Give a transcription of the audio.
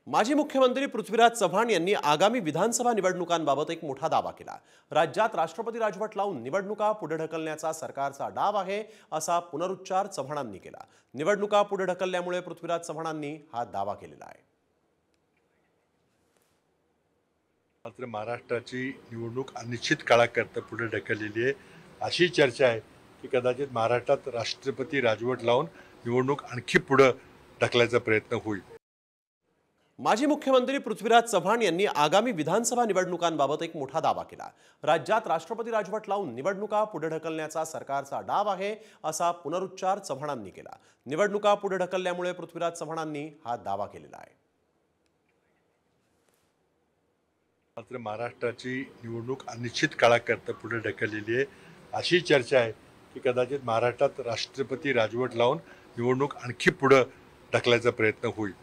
माजी मुख्यमंत्री पृथ्वीराज चव्हाण यांनी आगामी विधानसभा निवडणुकांबाबत एक मोठा दावा केला। राज्यात राष्ट्रपती राजवट लावून निवडणुका पुढे ढकलण्याचा सरकारचा डाव आहे असा पुनरुच्चार चव्हाणांनी केला। निवडणुका पुढे ढकलल्यामुळे पृथ्वीराज चव्हाणांनी हा दावा केलेला आहे। मात्र महाराष्ट्राची निवडणूक अनिश्चित काळाकरता पुढे ढकललेली आहे अशी चर्चा आहे की कदाचित महाराष्ट्रात राष्ट्रपती राजवट लावून निवडणूक आणखी पुढे ढकलायचा प्रयत्न होईल। माजी मुख्यमंत्री पृथ्वीराज चव्हाण यांनी आगामी विधानसभा निवडणुकांबाबत एक मोठा दावा केला। राज्यात राष्ट्रपती राजवट लावून निवडणुका पुढे ढकलण्याचा सरकारचा डाव आहे असा पुनरुच्चार चव्हाणांनी केला। निवडणुका पुढे ढकलल्यामुळे पृथ्वीराज चव्हाणांनी हा दावा केलेला आहे। मात्र महाराष्ट्राची निवडणूक अनिश्चित काळाकरता पुढे ढकललेली आहे अशी चर्चा आहे की कदाचित महाराष्ट्रात राष्ट्रपती राजवट लावून निवडणूक आणखी पुढे ढकलायचा प्रयत्न होईल।